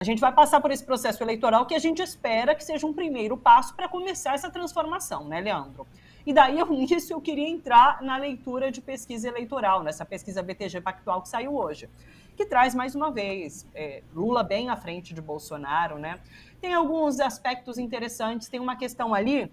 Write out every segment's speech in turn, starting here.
A gente vai passar por esse processo eleitoral que a gente espera que seja um primeiro passo para começar essa transformação, né, Leandro? E daí, nisso, eu queria entrar na leitura de pesquisa eleitoral, nessa pesquisa BTG Pactual que saiu hoje, que traz, mais uma vez, Lula bem à frente de Bolsonaro, né? Tem alguns aspectos interessantes, tem uma questão ali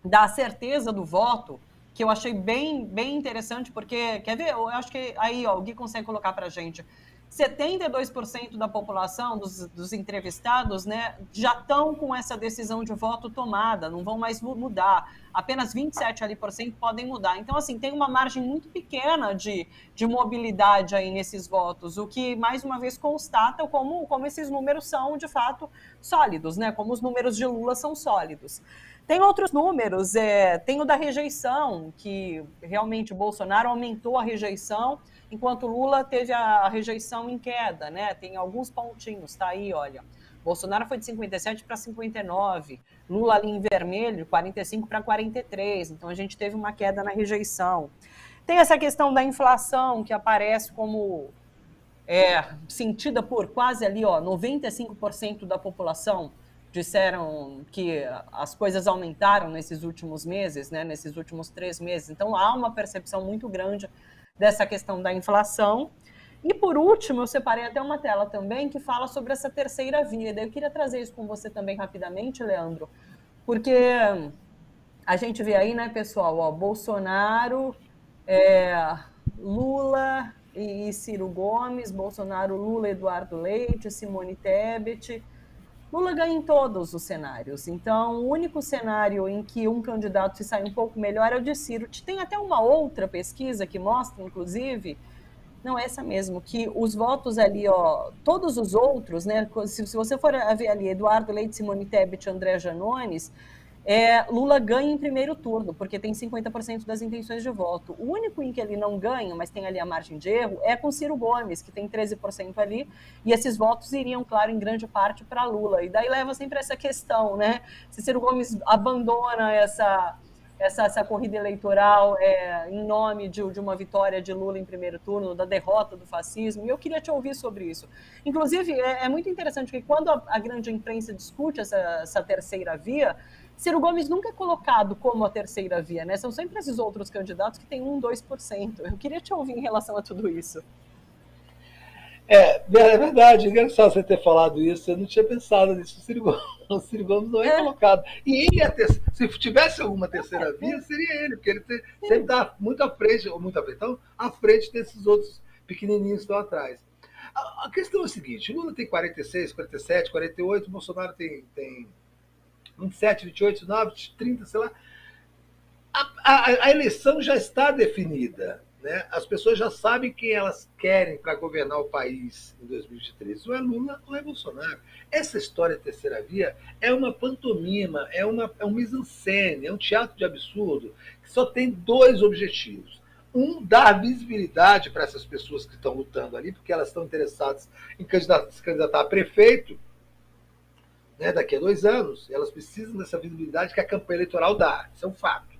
da certeza do voto, que eu achei bem interessante, porque, quer ver, eu acho que aí, ó, o Gui consegue colocar para a gente, 72% da população, dos entrevistados, né, já estão com essa decisão de voto tomada, não vão mais mudar. Apenas 27% ali podem mudar. Então, assim, tem uma margem muito pequena de mobilidade aí nesses votos, o que, mais uma vez, constata como esses números são, de fato, sólidos, né? Como os números de Lula são sólidos. Tem outros números, tem o da rejeição, que realmente o Bolsonaro aumentou a rejeição, enquanto Lula teve a rejeição em queda, né? Tem alguns pontinhos, tá aí, olha. Bolsonaro foi de 57 para 59, Lula ali em vermelho, 45 para 43, então a gente teve uma queda na rejeição. Tem essa questão da inflação, que aparece como sentida por quase ali, ó, 95% da população disseram que as coisas aumentaram nesses últimos meses, né, nesses últimos 3 meses. Então, há uma percepção muito grande dessa questão da inflação. E, por último, eu separei até uma tela também que fala sobre essa terceira via. Eu queria trazer isso com você também rapidamente, Leandro, porque a gente vê aí, né, pessoal, ó, Bolsonaro, Lula e Ciro Gomes, Bolsonaro, Lula, Eduardo Leite, Simone Tebet. Lula ganha em todos os cenários. Então, o único cenário em que um candidato se sai um pouco melhor é o de Ciro. Tem até uma outra pesquisa que mostra, inclusive, não, essa mesmo, que os votos ali, ó, todos os outros, né, se você for ver ali, Eduardo Leite, Simone Tebet, André Janones, Lula ganha em primeiro turno, porque tem 50% das intenções de voto. O único em que ele não ganha, mas tem ali a margem de erro, é com Ciro Gomes, que tem 13% ali, e esses votos iriam, claro, em grande parte para Lula. E daí leva sempre essa questão, né? Se Ciro Gomes abandona essa corrida eleitoral em nome de uma vitória de Lula em primeiro turno, da derrota do fascismo, e eu queria te ouvir sobre isso. Inclusive, é muito interessante que quando a grande imprensa discute essa terceira via, Ciro Gomes nunca é colocado como a terceira via, né? São sempre esses outros candidatos que têm 1, 2%. Eu queria te ouvir em relação a tudo isso. É verdade, é engraçado você ter falado isso, eu não tinha pensado nisso. O Ciro Gomes não é colocado. E ele, se tivesse alguma terceira via, seria ele, porque ele sempre está muito à frente, ou muito à frente, então, à frente desses outros pequenininhos que estão atrás. A questão é a seguinte: Lula tem 46, 47, 48, Bolsonaro tem 27, 28, 19, 30, sei lá. A eleição já está definida. Né? As pessoas já sabem quem elas querem para governar o país em 2023. Ou é Lula ou é Bolsonaro. Essa história de terceira via é uma pantomima, é um mise-en-scène, é um teatro de absurdo que só tem 2 objetivos. Um, dar visibilidade para essas pessoas que estão lutando ali, porque elas estão interessadas em se candidatar a prefeito, né, daqui a 2 anos. Elas precisam dessa visibilidade que a campanha eleitoral dá. Isso é um fato.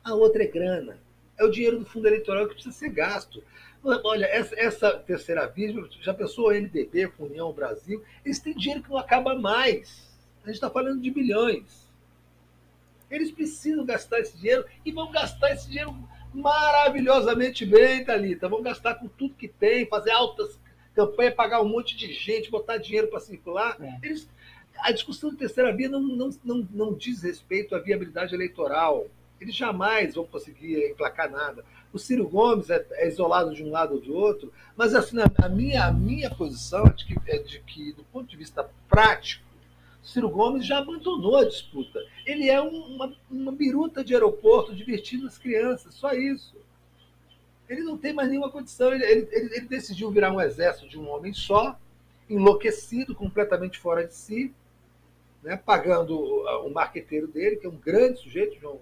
A outra é grana. É o dinheiro do fundo eleitoral que precisa ser gasto. Olha, essa terceira via, já pensou o MDB com União Brasil? Eles têm dinheiro que não acaba mais. A gente está falando de bilhões. Eles precisam gastar esse dinheiro e vão gastar esse dinheiro maravilhosamente bem, Thalita. Vão gastar com tudo que tem, fazer altas campanhas, pagar um monte de gente, botar dinheiro para circular. A discussão de terceira via não diz respeito à viabilidade eleitoral. Eles jamais vão conseguir emplacar nada. O Ciro Gomes é isolado de um lado ou do outro, mas assim, a minha posição é de que, do ponto de vista prático, o Ciro Gomes já abandonou a disputa. Ele é uma biruta de aeroporto divertindo as crianças, só isso. Ele não tem mais nenhuma condição. Ele decidiu virar um exército de um homem só, enlouquecido, completamente fora de si, né, pagando o marqueteiro dele, que é um grande sujeito, João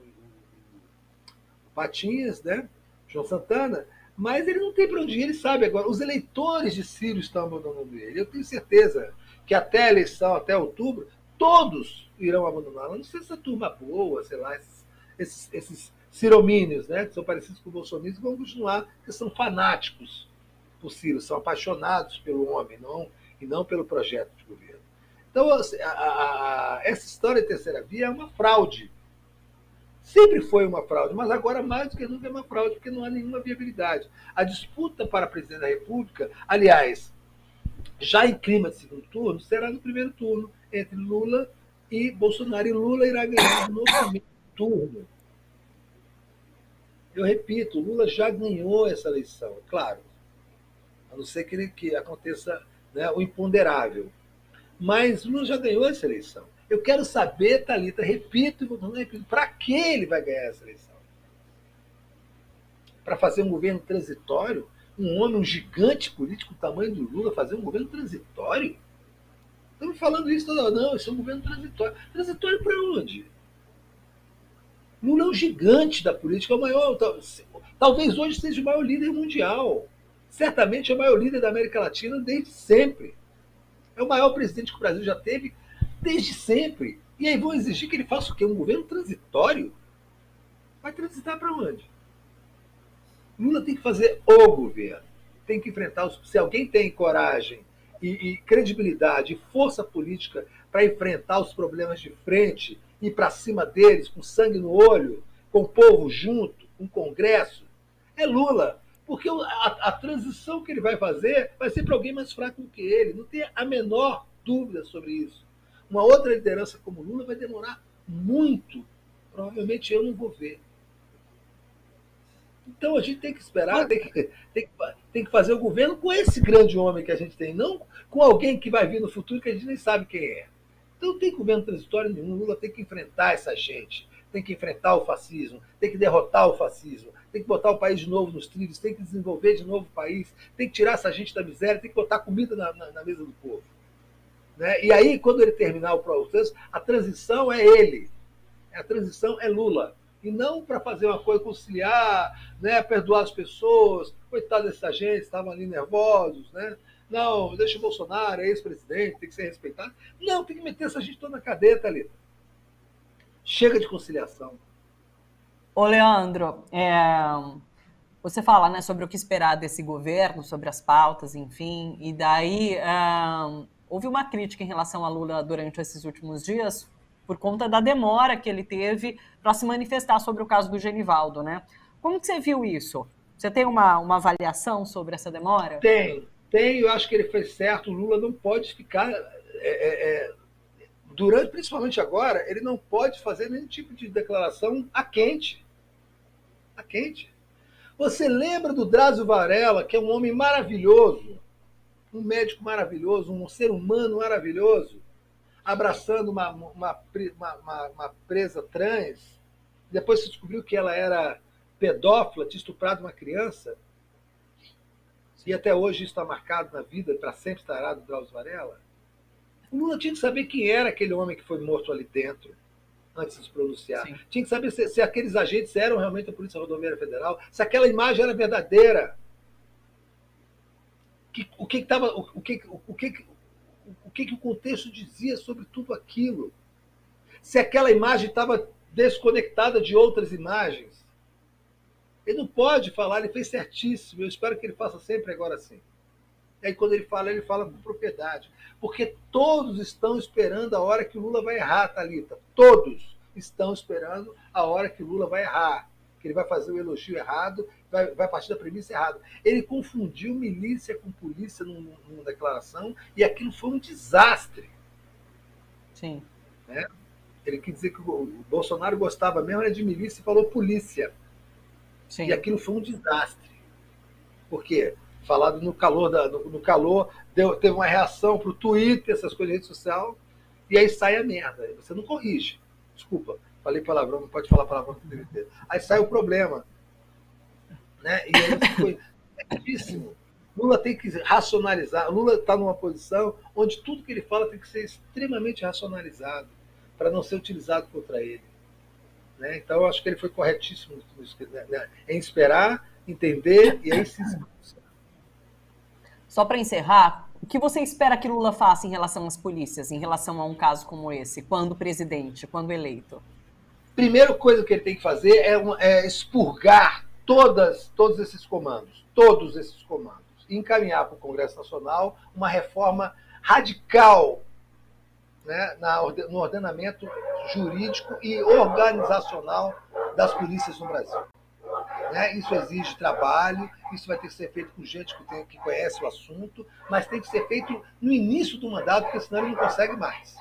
Patinhas, né? João Santana, mas ele não tem para onde ir, ele sabe agora. Os eleitores de Ciro estão abandonando ele. Eu tenho certeza que até a eleição, até outubro, todos irão abandoná-lo. Não sei se essa turma boa, sei lá, esses ciromínios, né, que são parecidos com o Bolsonaro, vão continuar, porque são fanáticos por Ciro, são apaixonados pelo homem, não e não pelo projeto de governo. Então, essa história de terceira via é uma fraude. Sempre foi uma fraude, mas agora mais do que nunca é uma fraude, porque não há nenhuma viabilidade. A disputa para presidente da República, aliás, já em clima de segundo turno, será no primeiro turno, entre Lula e Bolsonaro. E Lula irá ganhar no primeiro turno. Eu repito, Lula já ganhou essa eleição, claro. A não ser que aconteça, né, o imponderável. Mas Lula já ganhou essa eleição. Eu quero saber, Thalita, repito e vou repito, para que ele vai ganhar essa eleição? Para fazer um governo transitório? Um homem, um gigante político do tamanho do Lula, fazer um governo transitório? Estamos falando isso toda hora. Não, isso é um governo transitório. Transitório para onde? Lula é um gigante da política, é o maior, talvez hoje seja o maior líder mundial. Certamente é o maior líder da América Latina desde sempre. É o maior presidente que o Brasil já teve desde sempre. E aí vão exigir que ele faça o quê? Um governo transitório? Vai transitar para onde? Lula tem que fazer o governo. Tem que enfrentar se alguém tem coragem e credibilidade e força política para enfrentar os problemas de frente, ir para cima deles, com sangue no olho, com o povo junto, com o Congresso, é Lula. Porque a transição que ele vai fazer vai ser para alguém mais fraco do que ele. Não tem a menor dúvida sobre isso. Uma outra liderança como Lula vai demorar muito. Provavelmente eu não vou ver. Então a gente tem que esperar, tem que fazer o governo com esse grande homem que a gente tem, não com alguém que vai vir no futuro que a gente nem sabe quem é. Então não tem governo transitório nenhum. Lula tem que enfrentar essa gente, tem que enfrentar o fascismo, tem que derrotar o fascismo, tem que botar o país de novo nos trilhos, tem que desenvolver de novo o país, tem que tirar essa gente da miséria, tem que botar comida na mesa do povo. Né? E aí, quando ele terminar o processo, a transição é ele. A transição é Lula. E não para fazer uma coisa, conciliar, né, perdoar as pessoas, coitado dessa gente, estavam ali nervosos, né? Não, deixa o Bolsonaro, é ex-presidente, tem que ser respeitado. Não, tem que meter essa gente toda na cadeia, Thalita. Chega de conciliação. Ô, Leandro, você fala, né, sobre o que esperar desse governo, sobre as pautas, enfim, e daí houve uma crítica em relação a Lula durante esses últimos dias por conta da demora que ele teve para se manifestar sobre o caso do Genivaldo, né? Como que você viu isso? Você tem uma avaliação sobre essa demora? Tem, eu acho que ele fez certo. O Lula não pode ficar... durante, principalmente agora, ele não pode fazer nenhum tipo de declaração a quente. A quente. Você lembra do Drauzio Varela, que é um homem maravilhoso, um médico maravilhoso, um ser humano maravilhoso, abraçando uma presa trans, depois se descobriu que ela era pedófila, tinha estuprado uma criança, e até hoje isso está marcado na vida, para sempre estará do Drauzio Varela. O Lula tinha que saber quem era aquele homem que foi morto ali dentro, antes de se pronunciar. Sim. Tinha que saber se aqueles agentes eram realmente a Polícia Rodoviária Federal, se aquela imagem era verdadeira. O que o contexto dizia sobre tudo aquilo. Se aquela imagem estava desconectada de outras imagens. Ele não pode falar, ele fez certíssimo. Eu espero que ele faça sempre agora assim. E aí, quando ele fala com propriedade. Porque todos estão esperando a hora que o Lula vai errar, Thalita. Todos estão esperando a hora que o Lula vai errar. Que ele vai fazer o elogio errado, vai partir da premissa errada. Ele confundiu milícia com polícia numa declaração e aquilo foi um desastre. Sim. Né? Ele quis dizer que o Bolsonaro gostava mesmo de milícia e falou polícia. Sim. E aquilo foi um desastre. Por quê? Falado no calor, teve uma reação para o Twitter, essas coisas de rede social, e aí sai a merda. Você não corrige. Desculpa, falei palavrão, não pode falar palavrão que deve ter. Aí sai o problema. Né? E aí foi certíssimo. Lula tem que racionalizar. Lula está numa posição onde tudo que ele fala tem que ser extremamente racionalizado para não ser utilizado contra ele. Né? Então, eu acho que ele foi corretíssimo em esperar, entender e aí se expulsar. Só para encerrar, o que você espera que Lula faça em relação às polícias, em relação a um caso como esse, quando presidente, quando eleito? Primeira coisa que ele tem que fazer é expurgar todos esses comandos, e encaminhar para o Congresso Nacional uma reforma radical, né, no ordenamento jurídico e organizacional das polícias no Brasil. Né? Isso exige trabalho, isso vai ter que ser feito com gente que conhece o assunto, mas tem que ser feito no início do mandato, porque senão ele não consegue mais.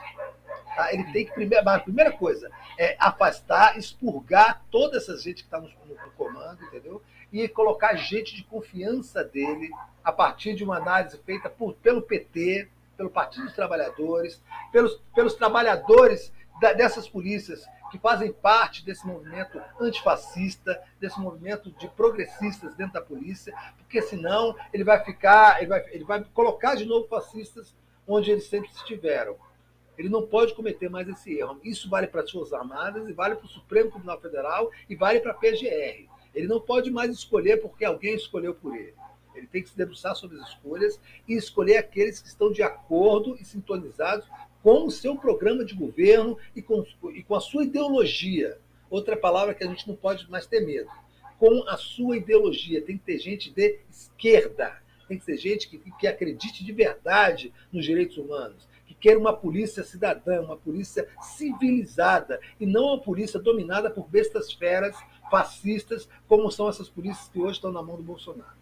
Tá? Ele tem que, a primeira coisa é afastar, expurgar toda essa gente que está no comando, entendeu? E colocar gente de confiança dele, a partir de uma análise feita pelo PT, pelo Partido dos Trabalhadores, pelos trabalhadores dessas polícias que fazem parte desse movimento antifascista, desse movimento de progressistas dentro da polícia, porque senão ele vai colocar de novo fascistas onde eles sempre estiveram. Ele não pode cometer mais esse erro. Isso vale para as Forças Armadas, e vale para o Supremo Tribunal Federal, e vale para a PGR. Ele não pode mais escolher porque alguém escolheu por ele. Ele tem que se debruçar sobre as escolhas e escolher aqueles que estão de acordo e sintonizados com o seu programa de governo e com a sua ideologia. Outra palavra que a gente não pode mais ter medo. Com a sua ideologia. Tem que ter gente de esquerda. Tem que ser gente que acredite de verdade nos direitos humanos. Que queira uma polícia cidadã, uma polícia civilizada. E não uma polícia dominada por bestas feras fascistas, como são essas polícias que hoje estão na mão do Bolsonaro.